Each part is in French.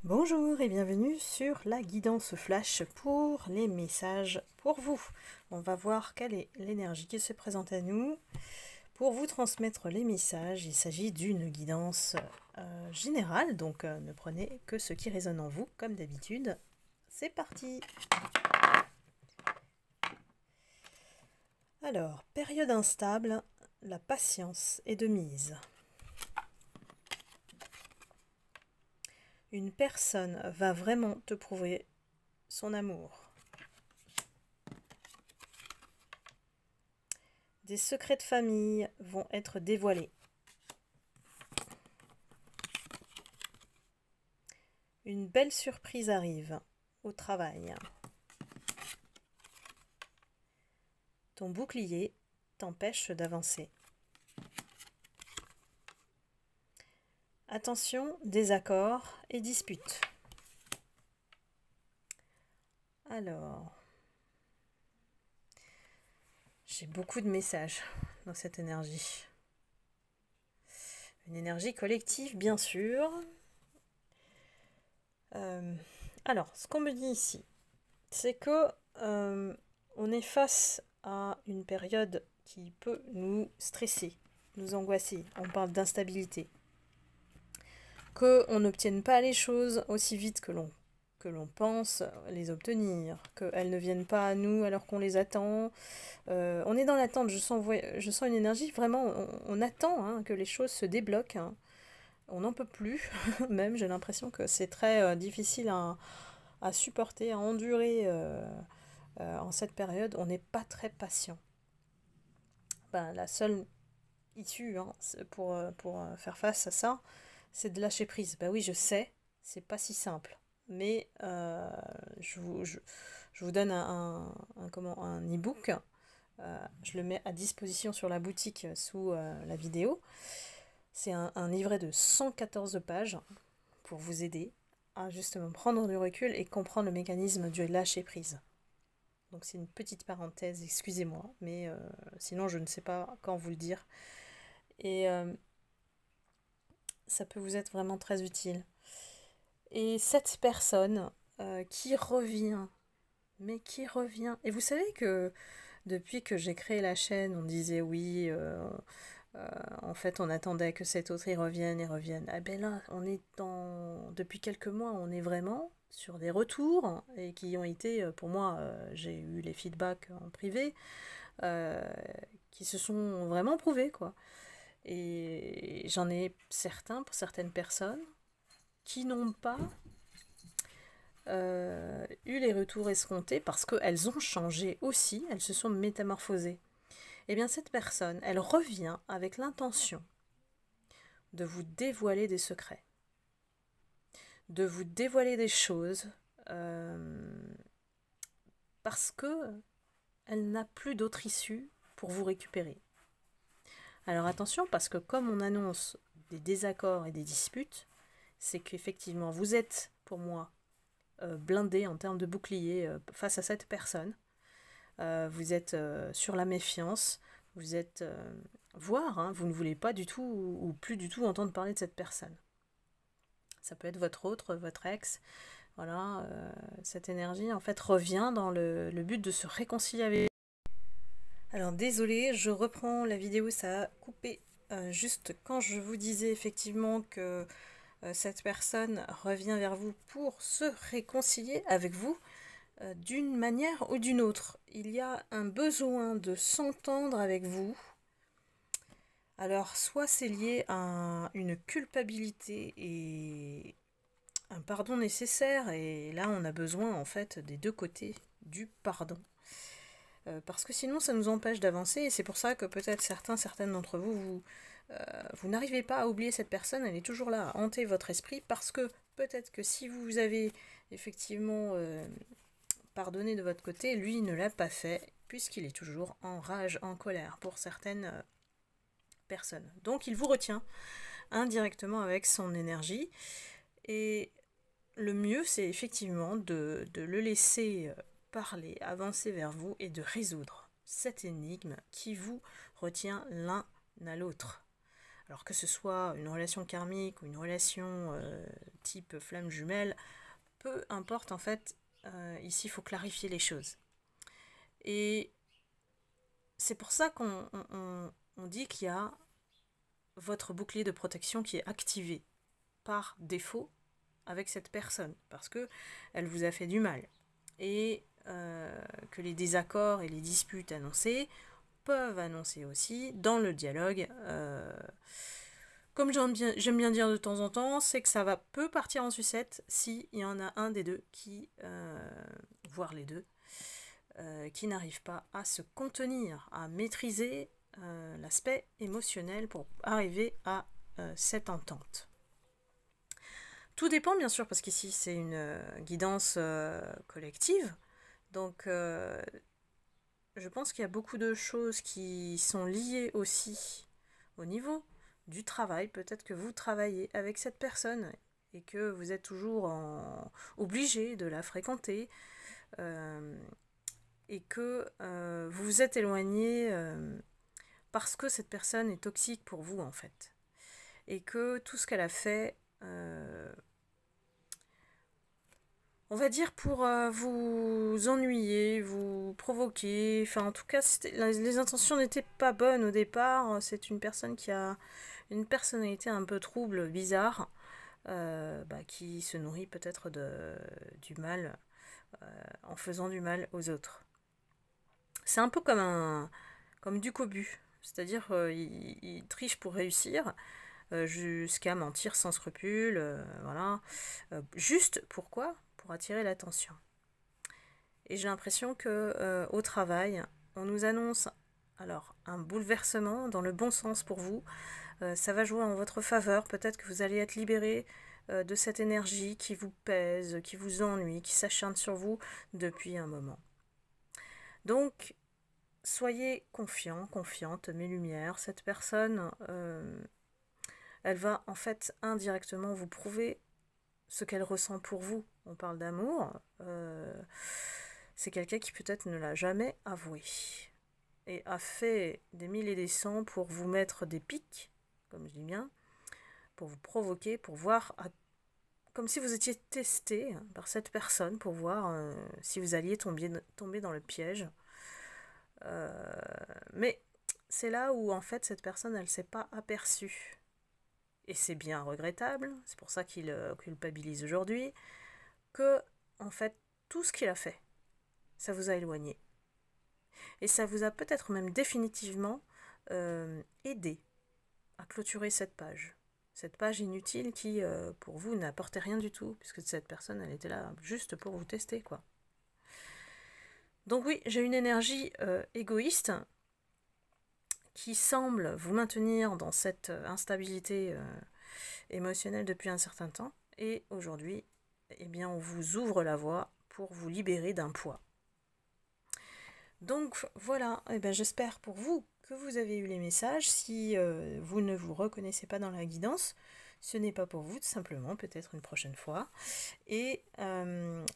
Bonjour et bienvenue sur la guidance flash pour les messages pour vous. On va voir quelle est l'énergie qui se présente à nous pour vous transmettre les messages. Il s'agit d'une guidance générale, donc ne prenez que ce qui résonne en vous comme d'habitude. C'est parti! Alors, période instable, la patience est de mise. Une personne va vraiment te prouver son amour. Des secrets de famille vont être dévoilés. Une belle surprise arrive au travail. Ton bouclier t'empêche d'avancer. Attention, désaccords et disputes. Alors, j'ai beaucoup de messages dans cette énergie. Une énergie collective, bien sûr. Alors, ce qu'on me dit ici, c'est que on est face à une période qui peut nous stresser, nous angoisser. On parle d'instabilité. Qu'on n'obtienne pas les choses aussi vite que l'on pense les obtenir, qu'elles ne viennent pas à nous alors qu'on les attend. On est dans l'attente, je sens une énergie, vraiment, on attend que les choses se débloquent. On n'en peut plus, même j'ai l'impression que c'est très difficile à supporter, à endurer en cette période. On n'est pas très patient. La seule issue pour faire face à ça, c'est de lâcher prise. Oui, je sais, c'est pas si simple. Mais je vous donne un e-book. Je le mets à disposition sur la boutique sous la vidéo. C'est un livret de 114 pages pour vous aider à justement prendre du recul et comprendre le mécanisme du lâcher prise. Donc c'est une petite parenthèse, excusez-moi, mais sinon je ne sais pas quand vous le dire. Et ça peut vous être vraiment très utile. Et cette personne qui revient, et vous savez que depuis que j'ai créé la chaîne, on disait oui, en fait on attendait que cet autre y revienne. Ah ben là, depuis quelques mois, on est vraiment sur des retours et qui ont été, pour moi, j'ai eu les feedbacks en privé, qui se sont vraiment prouvés, quoi. Et j'en ai certains, pour certaines personnes, qui n'ont pas eu les retours escomptés parce qu'elles ont changé aussi, elles se sont métamorphosées. Eh bien cette personne, elle revient avec l'intention de vous dévoiler des secrets, de vous dévoiler des choses, parce que elle n'a plus d'autre issue pour vous récupérer. Alors attention, parce que comme on annonce des désaccords et des disputes, c'est qu'effectivement vous êtes, pour moi, blindé en termes de bouclier face à cette personne. Vous êtes sur la méfiance, vous êtes voire vous ne voulez pas du tout ou plus du tout entendre parler de cette personne. Ça peut être votre ex. Voilà, cette énergie en fait revient dans le but de se réconcilier avec. Alors désolée, je reprends la vidéo, ça a coupé juste quand je vous disais effectivement que cette personne revient vers vous pour se réconcilier avec vous d'une manière ou d'une autre. Il y a un besoin de s'entendre avec vous. Alors, soit c'est lié à une culpabilité et un pardon nécessaire, et là on a besoin en fait des deux côtés du pardon. Parce que sinon ça nous empêche d'avancer, et c'est pour ça que peut-être certaines d'entre vous, vous n'arrivez pas à oublier cette personne, elle est toujours là à hanter votre esprit, parce que peut-être que si vous avez effectivement pardonné de votre côté, lui ne l'a pas fait, puisqu'il est toujours en rage, en colère pour certaines personnes. Donc il vous retient indirectement avec son énergie, et le mieux c'est effectivement de le laisser parler, avancer vers vous et de résoudre cette énigme qui vous retient l'un à l'autre. Alors que ce soit une relation karmique ou une relation type flamme jumelle, peu importe en fait, ici il faut clarifier les choses. Et c'est pour ça qu'on dit qu'il y a votre bouclier de protection qui est activé par défaut avec cette personne, parce que elle vous a fait du mal. Et que les désaccords et les disputes annoncées peuvent annoncer aussi dans le dialogue, comme j'aime bien dire de temps en temps, c'est que ça peut partir en sucette s'il y en a un des deux qui, voire les deux, qui n'arrive pas à se contenir, à maîtriser l'aspect émotionnel pour arriver à cette entente. Tout dépend bien sûr, parce qu'ici c'est une guidance collective, donc je pense qu'il y a beaucoup de choses qui sont liées aussi au niveau du travail. Peut-être que vous travaillez avec cette personne et que vous êtes toujours obligé de la fréquenter et que vous vous êtes éloigné parce que cette personne est toxique pour vous en fait. Et que tout ce qu'elle a fait, on va dire pour vous ennuyer, vous provoquer, enfin en tout cas les intentions n'étaient pas bonnes au départ. C'est une personne qui a une personnalité un peu trouble, bizarre, qui se nourrit peut-être du mal en faisant du mal aux autres. C'est un peu comme du cobu, c'est-à-dire il triche pour réussir, jusqu'à mentir sans scrupule, voilà. Juste pourquoi ? Pour attirer l'attention. Et j'ai l'impression que au travail, on nous annonce alors un bouleversement dans le bon sens pour vous. Ça va jouer en votre faveur. Peut-être que vous allez être libéré de cette énergie qui vous pèse, qui vous ennuie, qui s'acharne sur vous depuis un moment. Donc, soyez confiants, confiantes, mes lumières. Cette personne, elle va en fait indirectement vous prouver ce qu'elle ressent pour vous. On parle d'amour, c'est quelqu'un qui peut-être ne l'a jamais avoué et a fait des mille et des cents pour vous mettre des pics, comme je dis bien, pour vous provoquer, pour voir, comme si vous étiez testé par cette personne, pour voir si vous alliez tomber dans le piège. Mais c'est là où en fait cette personne, elle ne s'est pas aperçue. Et c'est bien regrettable, c'est pour ça qu'il culpabilise aujourd'hui, que, en fait, tout ce qu'il a fait, ça vous a éloigné. Et ça vous a peut-être même définitivement aidé à clôturer cette page. Cette page inutile qui, pour vous, n'apportait rien du tout, puisque cette personne, elle était là juste pour vous tester, quoi. Donc oui, j'ai une énergie égoïste qui semble vous maintenir dans cette instabilité émotionnelle depuis un certain temps. Et aujourd'hui, eh bien, on vous ouvre la voie pour vous libérer d'un poids. Donc voilà, eh bien, j'espère pour vous que vous avez eu les messages. Si vous ne vous reconnaissez pas dans la guidance, ce n'est pas pour vous, tout simplement, peut-être une prochaine fois. Et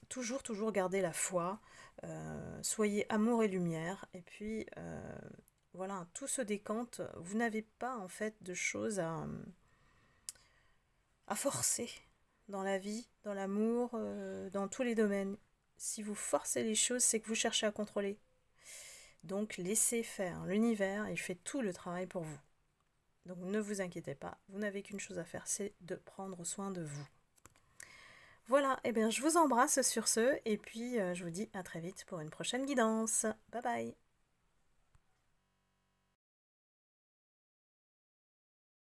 toujours garder la foi, soyez amour et lumière, et puis voilà, tout se décante. Vous n'avez pas en fait de choses à forcer dans la vie, dans l'amour, dans tous les domaines. Si vous forcez les choses, c'est que vous cherchez à contrôler. Donc laissez faire l'univers, il fait tout le travail pour vous. Donc ne vous inquiétez pas, vous n'avez qu'une chose à faire, c'est de prendre soin de vous. Voilà, et bien je vous embrasse sur ce, et puis je vous dis à très vite pour une prochaine guidance. Bye bye.